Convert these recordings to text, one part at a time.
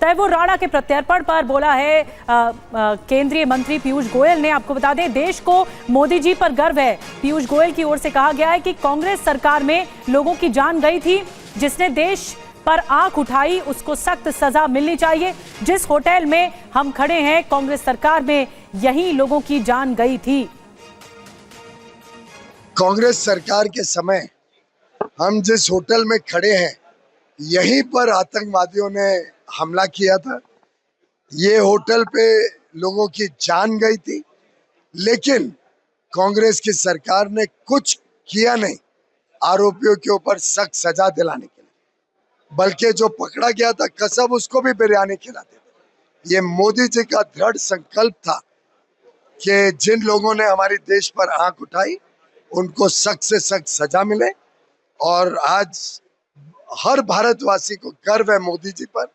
तैमूर राणा के प्रत्यर्पण पर बोला है केंद्रीय मंत्री पीयूष गोयल ने। आपको बता दें, देश को मोदी जी पर गर्व है। पीयूष गोयल की ओर से कहा गया है कि कांग्रेस सरकार में लोगों की जान गई थी। जिसने देश पर आंख उठाई उसको सख्त सजा मिलनी चाहिए। जिस होटल में हम खड़े हैं कांग्रेस सरकार में यही लोगों की जान गई थी। कांग्रेस सरकार के समय हम जिस होटल में खड़े हैं यहीं पर आतंकवादियों ने हमला किया था। ये होटल पे लोगों की जान गई थी, लेकिन कांग्रेस की सरकार ने कुछ किया नहीं आरोपियों के ऊपर सख्त सजा दिलाने के लिए, बल्कि जो पकड़ा गया था कसम उसको भी बिरयानी खिलाते थे। ये मोदी जी का दृढ़ संकल्प था कि जिन लोगों ने हमारे देश पर आंख उठाई उनको सख्त से सख्त सजा मिले। और आज हर भारतवासी को गर्व है मोदी जी पर,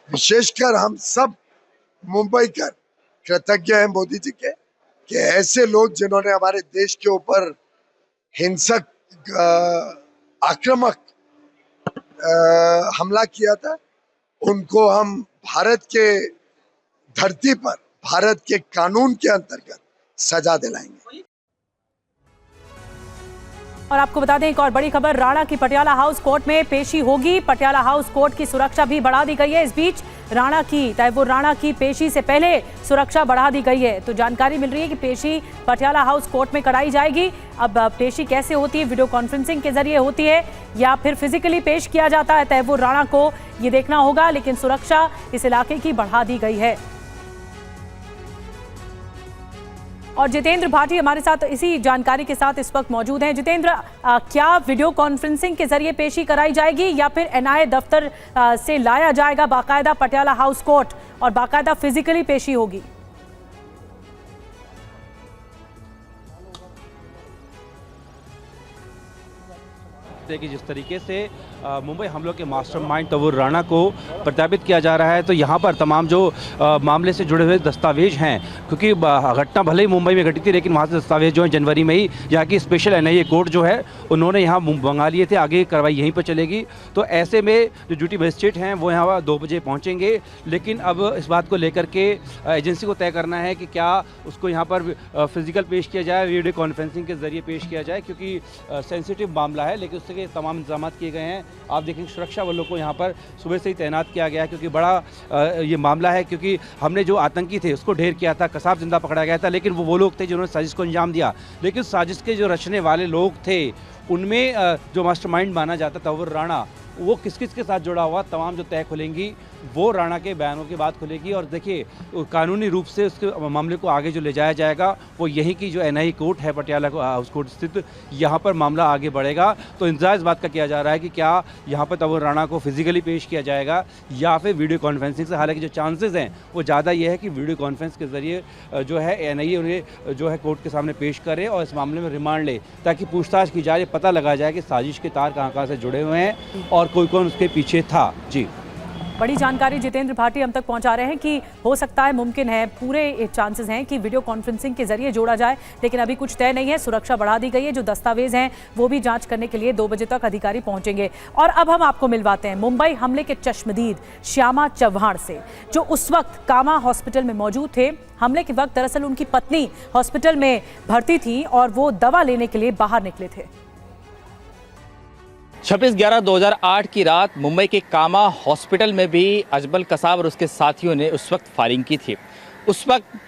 विशेषकर हम सब मुंबई कर कृतज्ञ हैं मोदी जी के कि ऐसे लोग जिन्होंने हमारे देश के ऊपर हिंसक आक्रामक हमला किया था उनको हम भारत के धरती पर भारत के कानून के अंतर्गत सजा दिलाएंगे। और आपको बता दें एक और बड़ी खबर, राणा की पटियाला हाउस कोर्ट में पेशी होगी। पटियाला हाउस कोर्ट की सुरक्षा भी बढ़ा दी गई है। इस बीच तैमूर राणा की पेशी से पहले सुरक्षा बढ़ा दी गई है। तो जानकारी मिल रही है कि पेशी पटियाला हाउस कोर्ट में कराई जाएगी। अब पेशी कैसे होती है, वीडियो कॉन्फ्रेंसिंग के जरिए होती है या फिर फिजिकली पेश किया जाता है तैमूर राणा को, ये देखना होगा। लेकिन सुरक्षा इस इलाके की बढ़ा दी गई है। और जितेंद्र भाटी हमारे साथ इसी जानकारी के साथ इस वक्त मौजूद हैं। जितेंद्र, क्या वीडियो कॉन्फ्रेंसिंग के जरिए पेशी कराई जाएगी या फिर एनआईए दफ्तर से लाया जाएगा बाकायदा पटियाला हाउस कोर्ट और बाकायदा फिजिकली पेशी होगी? कि जिस तरीके से मुंबई हमलों के मास्टरमाइंड तैमूर राणा को प्रत्यापित किया जा रहा है, तो यहाँ पर तमाम जो मामले से जुड़े हुए दस्तावेज हैं, क्योंकि घटना भले ही मुंबई में घटी थी लेकिन वहाँ से दस्तावेज जो हैं जनवरी में ही यहाँ की स्पेशल एनआईए कोर्ट जो है उन्होंने यहाँ मंगा लिए थे। आगे कार्रवाई यहीं पर चलेगी। तो ऐसे में जो ड्यूटी मजिस्ट्रेट हैं वो यहाँ 2 बजे पहुँचेंगे। लेकिन अब इस बात को लेकर के एजेंसी को तय करना है कि क्या उसको यहाँ पर फिजिकल पेश किया जाए, वीडियो कॉन्फ्रेंसिंग के जरिए पेश किया जाए, क्योंकि सेंसिटिव मामला है। लेकिन उसके तमाम इंतजाम किए गए हैं। आप देखेंगे सुरक्षा वालों को यहाँ पर सुबह से ही तैनात किया गया है, क्योंकि बड़ा ये मामला है। क्योंकि हमने जो आतंकी थे उसको ढेर किया था, कसाब जिंदा पकड़ा गया था, लेकिन वो लोग थे जिन्होंने साजिश को अंजाम दिया। लेकिन साजिश के जो रचने वाले लोग थे उनमें जो मास्टरमाइंड माना जाता तैमूर राणा, वो किस किस के साथ जुड़ा हुआ, तमाम जो तय खुलेंगी वो राणा के बयानों के बाद खुलेगी। और देखिए कानूनी रूप से उसके मामले को आगे जो ले जाया जाएगा वो यही की जो एनआईए कोर्ट है पटियाला हाउस कोर्ट स्थित, यहाँ पर मामला आगे बढ़ेगा। तो इंतजार इस बात का किया जा रहा है कि क्या यहाँ पर तैमूर राणा को फिजिकली पेश किया जाएगा या फिर वीडियो कॉन्फ्रेंसिंग से। हालांकि जो चांसेस हैं वो ज़्यादा ये है कि वीडियो कॉन्फ्रेंस के जरिए जो है एनआईए उन्हें जो है कोर्ट के सामने पेश करे और इस मामले में रिमांड ले, ताकि पूछताछ की जाए, पता लगा जाए कि साजिश के तार कहाँ से जुड़े हुए हैं और कोई कौन उसके पीछे था। जी, बड़ी जानकारी जितेंद्र भाटी हम तक पहुंचा रहे हैं कि हो सकता है, मुमकिन है, पूरे चांसेस हैं कि वीडियो कॉन्फ्रेंसिंग के जरिए जोड़ा जाए, लेकिन अभी कुछ तय नहीं है। सुरक्षा बढ़ा दी गई है। जो दस्तावेज हैं वो भी जांच करने के लिए 2 बजे तक अधिकारी पहुंचेंगे। और अब हम आपको मिलवाते हैं मुंबई हमले के चश्मदीद श्यामा चव्हाण से, जो उस वक्त कामा हॉस्पिटल में मौजूद थे। हमले के वक्त दरअसल उनकी पत्नी हॉस्पिटल में भर्ती थी और वो दवा लेने के लिए बाहर निकले थे। 26/11/2008 की रात मुंबई के कामा हॉस्पिटल में भी अजमल कसाब और उसके साथियों ने उस वक्त फायरिंग की थी। उस वक्त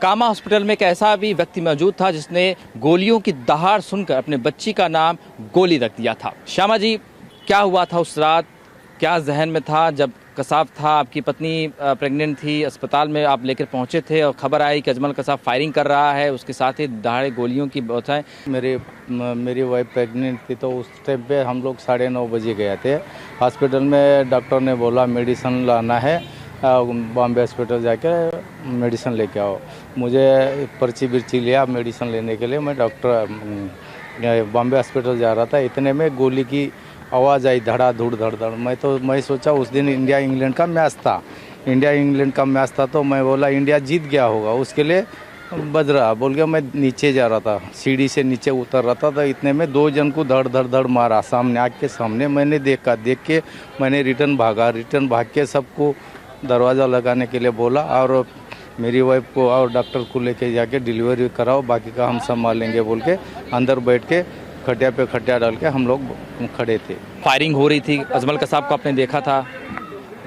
कामा हॉस्पिटल में एक ऐसा भी व्यक्ति मौजूद था जिसने गोलियों की दहाड़ सुनकर अपने बच्ची का नाम गोली रख दिया था। श्यामा जी, क्या हुआ था उस रात, क्या जहन में था जब कसाब था, आपकी पत्नी प्रेग्नेंट थी, अस्पताल में आप लेकर पहुंचे थे और खबर आई कि अजमल कसाब फायरिंग कर रहा है, उसके साथ ही दहाड़े गोलियों की बहुत है। मेरी वाइफ प्रेग्नेंट थी, तो उस टाइम पे हम लोग 9:30 बजे गए थे हॉस्पिटल में। डॉक्टर ने बोला मेडिसिन लाना है, बॉम्बे हॉस्पिटल जाके मेडिसिन लेके आओ। मुझे पर्ची बिर्ची लिया मेडिसिन लेने के लिए। मैं डॉक्टर बॉम्बे हॉस्पिटल जा रहा था, इतने में गोली की आवाज़ आई, धड़ाधड़ धड़धड़। मैं सोचा उस दिन इंडिया इंग्लैंड का मैच था। तो मैं बोला इंडिया जीत गया होगा, उसके लिए बज रहा बोल के मैं नीचे जा रहा था, सीढ़ी से नीचे उतर रहा था। तो इतने में 2 जन को धड़ धड़ धड़ मारा सामने, आग के सामने। मैंने देख के मैंने रिटर्न भाग के सबको दरवाज़ा लगाने के लिए बोला और मेरी वाइफ को और डॉक्टर को लेके जाके डिलीवरी कराओ, बाकी का हम संभालेंगे बोल के अंदर बैठ के खटिया पे खटिया डाल के हम लोग खड़े थे। फायरिंग हो रही थी, अजमल कसाब को आपने देखा था?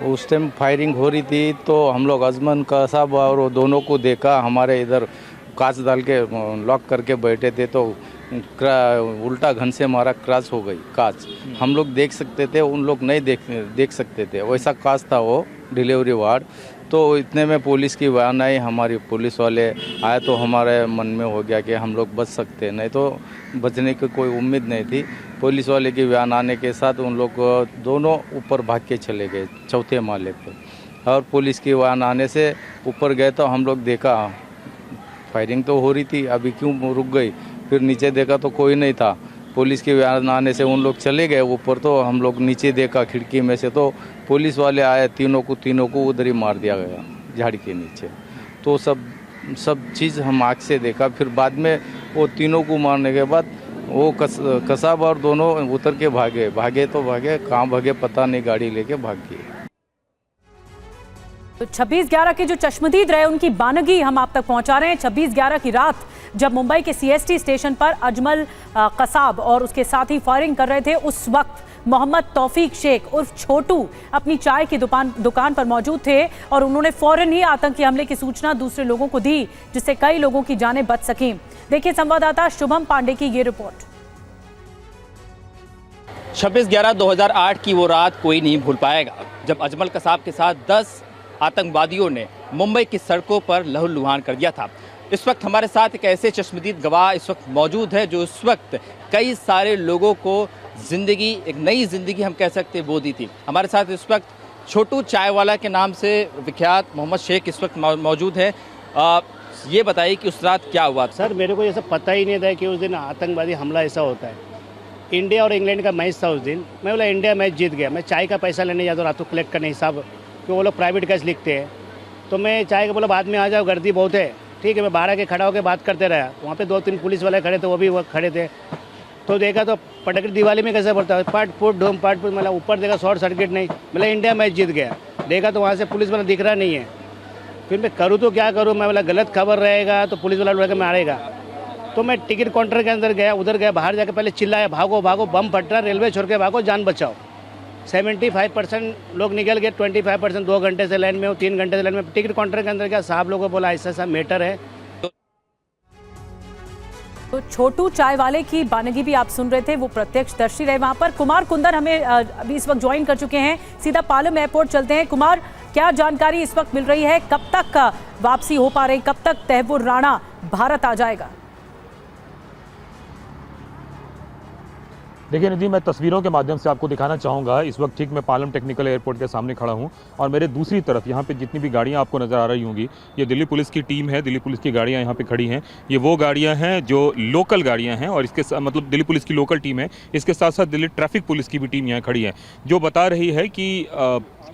उस टाइम फायरिंग हो रही थी तो हम लोग अजमल कसाब और वो दोनों को देखा। हमारे इधर कांच डाल के लॉक करके बैठे थे तो उल्टा घन से मारा, क्रैश हो गई कांच। हम लोग देख सकते थे, उन लोग नहीं देख सकते थे, वैसा कांच था वो डिलीवरी वार्ड। तो इतने में पुलिस की वैन आई, हमारी पुलिस वाले आए तो हमारे मन में हो गया कि हम लोग बच सकते, नहीं तो बचने की कोई उम्मीद नहीं थी। पुलिस वाले की वैन आने के साथ उन लोग दोनों ऊपर भाग के चले गए चौथे माले पे, और पुलिस की वैन आने से ऊपर गए तो हम लोग देखा फायरिंग तो हो रही थी, अभी क्यों रुक गई। फिर नीचे देखा तो कोई नहीं था। पुलिस की वैन आने से उन लोग चले गए ऊपर, तो हम लोग नीचे देखा खिड़की में से तो पुलिस वाले आए, तीनों को उधर ही मार दिया गया झाड़ी के नीचे। तो सब चीज़ हम आँख से देखा। फिर बाद में वो तीनों को मारने के बाद वो कसाब और दोनों उतर के भागे तो भागे, कहाँ भागे पता नहीं, गाड़ी लेके भाग गए। तो 26/11 के जो चश्मदीद रहे उनकी बानगी हम आप तक पहुंचा रहे हैं। 26/11 की रात जब मुंबई के सीएसटी स्टेशन पर अजमल कसाब और उसके साथी फायरिंग कर रहे थे, उस वक्त मोहम्मद तौफीक शेख उर्फ छोटू अपनी चाय की दुकान पर मौजूद थे और उन्होंने फौरन ही आतंकी हमले की सूचना दूसरे लोगों को दी, जिससे कई लोगों की जानें बच सकीं। देखिए संवाददाता शुभम पांडे की ये रिपोर्ट। 26/11/2008 की वो रात कोई नहीं भूल पाएगा, जब अजमल कसाब के साथ 10 आतंकवादियों ने मुंबई की सड़कों पर लहूलुहान कर दिया था। इस वक्त हमारे साथ एक ऐसे चश्मदीद गवाह इस वक्त मौजूद है जो इस वक्त कई सारे लोगों को जिंदगी, एक नई जिंदगी हम कह सकते हैं, वो दी थी। हमारे साथ इस वक्त छोटू चाय वाला के नाम से विख्यात मोहम्मद शेख इस वक्त मौजूद है। ये बताइए कि उस रात क्या हुआ? सर मेरे को ये सब पता ही नहीं था कि उस दिन आतंकवादी हमला ऐसा होता है। इंडिया और इंग्लैंड का मैच था उस दिन। मैं बोला इंडिया मैच जीत गया। मैं चाय का पैसा लेने जाता हूँ रातों कलेक्ट करने हिसाब, कि वो लोग प्राइवेट कैश लिखते हैं। तो मैं चाय का बोला बाद में आ जाओ, गर्दी बहुत है। ठीक है, मैं 12 के खड़ा होकर बात करते रहा। वहाँ पे 2-3 पुलिस वाले खड़े थे, वो भी खड़े थे। तो देखा तो पटक दिवाली में कैसे पड़ता है, पाट फूट ढूम पाट फूट, मतलब ऊपर देखा शॉर्ट सर्किट नहीं, मतलब इंडिया मैच जीत गया। देखा तो वहाँ से पुलिस वाला दिख रहा नहीं है। फिर मैं करूँ तो क्या करूँ, मैं बोला गलत खबर रहेगा तो पुलिस वाला लड़का मारेगा। तो मैं टिकट काउंटर के अंदर गया, उधर गया, बाहर जाकर पहले चिल्लाया भागो भागो, बम फट रहा, रेलवे छोड़ के भागो, जान बचाओ। 75% लोग निकल गए, 25% 2 घंटे से लाइन में हो, 3 घंटे से लाइन में। टिकट काउंटर के अंदर गया, साहब लोगों को बोला ऐसा ऐसा मैटर है। तो छोटू चाय वाले की बानगी भी आप सुन रहे थे, वो प्रत्यक्षदर्शी रहे वहां पर। कुमार कुंदर हमें अभी इस वक्त ज्वाइन कर चुके हैं। सीधा पालम एयरपोर्ट चलते हैं। कुमार, क्या जानकारी इस वक्त मिल रही है, कब तक वापसी हो पा रही, कब तक तहव्वुर राणा भारत आ जाएगा? देखिए निधि, मैं तस्वीरों के माध्यम से आपको दिखाना चाहूँगा। इस वक्त ठीक मैं पालम टेक्निकल एयरपोर्ट के सामने खड़ा हूँ और मेरे दूसरी तरफ यहाँ पे जितनी भी गाड़ियाँ आपको नज़र आ रही होंगी, ये दिल्ली पुलिस की टीम है। दिल्ली पुलिस की गाड़ियाँ यहाँ पे खड़ी हैं। ये वो गाड़ियाँ हैं जो लोकल गाड़ियाँ हैं और इसके मतलब दिल्ली पुलिस की लोकल टीम है। इसके साथ साथ दिल्ली ट्रैफिक पुलिस की भी टीम यहाँ खड़ी है, जो बता रही है कि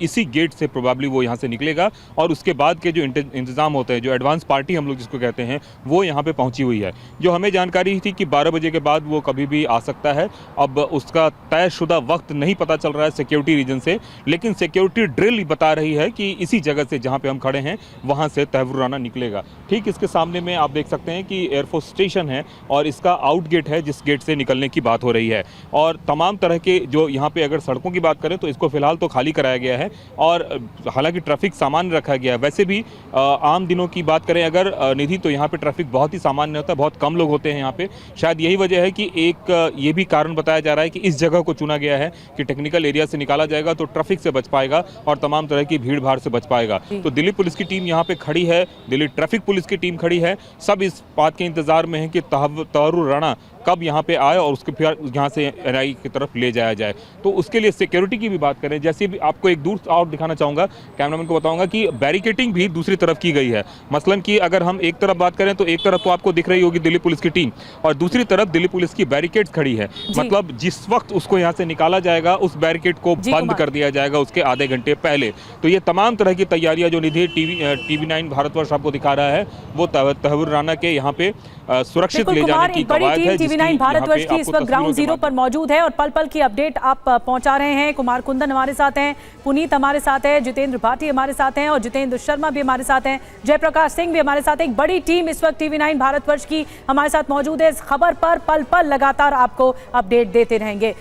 इसी गेट से प्रोबेबली वो यहाँ से निकलेगा और उसके बाद के जो इंतज़ाम होते हैं, जो एडवांस पार्टी हम लोग जिसको कहते हैं, वो यहाँ पे पहुँची हुई है। जो हमें जानकारी थी कि 12 बजे के बाद वो कभी भी आ सकता है। अब उसका तयशुदा वक्त नहीं पता चल रहा है सिक्योरिटी रीजन से, लेकिन सिक्योरिटी ड्रिल बता रही है कि इसी जगह से जहाँ पे हम खड़े हैं वहाँ से तहव्वुर राणा निकलेगा। ठीक इसके सामने में आप देख सकते हैं कि एयरफोर्स स्टेशन है और इसका आउट गेट है, जिस गेट से निकलने की बात हो रही है। और तमाम तरह के जो यहाँ पे अगर सड़कों की बात करें तो इसको फिलहाल तो खाली कराया गया है और हालांकि ट्रैफिक सामान्य रखा गया है। वैसे भी आम दिनों की बात करें अगर निधि, तो यहाँ पे ट्रैफिक बहुत ही सामान्य होता है, बहुत कम लोग होते हैं यहाँ पे। शायद यही वजह है कि एक ये भी कारण बताया जा रहा है कि इस जगह को चुना गया है कि टेक्निकल एरिया से निकाला जाएगा तो ट्रैफिक से बच पाएगा और तमाम तरह की भीड़ भाड़ से बच पाएगा। तो दिल्ली पुलिस की टीम यहाँ पे खड़ी है, दिल्ली ट्रैफिक पुलिस की टीम खड़ी है। सब इस बात के इंतजार में है कि तहव्वुर राणा कब यहाँ पे आए और उसके फिर यहाँ से एनआई की तरफ ले जाया जाए। तो उसके लिए सिक्योरिटी की भी बात करें, जैसे भी आपको एक दूर और दिखाना चाहूँगा, कैमरामैन को बताऊंगा कि बैरिकेटिंग भी दूसरी तरफ की गई है। मसलन कि अगर हम एक तरफ बात करें तो एक तरफ तो आपको दिख रही होगी दिल्ली पुलिस की टीम और दूसरी तरफ दिल्ली पुलिस की बैरिकेड्स खड़ी है। मतलब जिस वक्त उसको यहाँ से निकाला जाएगा उस बैरिकेड को बंद कर दिया जाएगा उसके आधे घंटे पहले। तो ये तमाम तरह की तैयारियां जो निधि TV9 भारतवर्ष आपको दिखा रहा है, वो तहव्वुर राणा के यहाँ पे सुरक्षित ले जाने की कवायद है। टीवी 9 भारतवर्ष की इस वक्त ग्राउंड जीरो पर मौजूद है और पल पल की अपडेट आप पहुंचा रहे हैं। कुमार कुंदन हमारे साथ हैं, पुनीत हमारे साथ है, जितेंद्र भाटी हमारे साथ हैं और जितेंद्र शर्मा भी हमारे साथ हैं, जयप्रकाश सिंह भी हमारे साथ। एक बड़ी टीम इस वक्त टीवी 9 भारतवर्ष की हमारे साथ मौजूद है। इस खबर पर पल पल लगातार आपको अपडेट देते रहेंगे।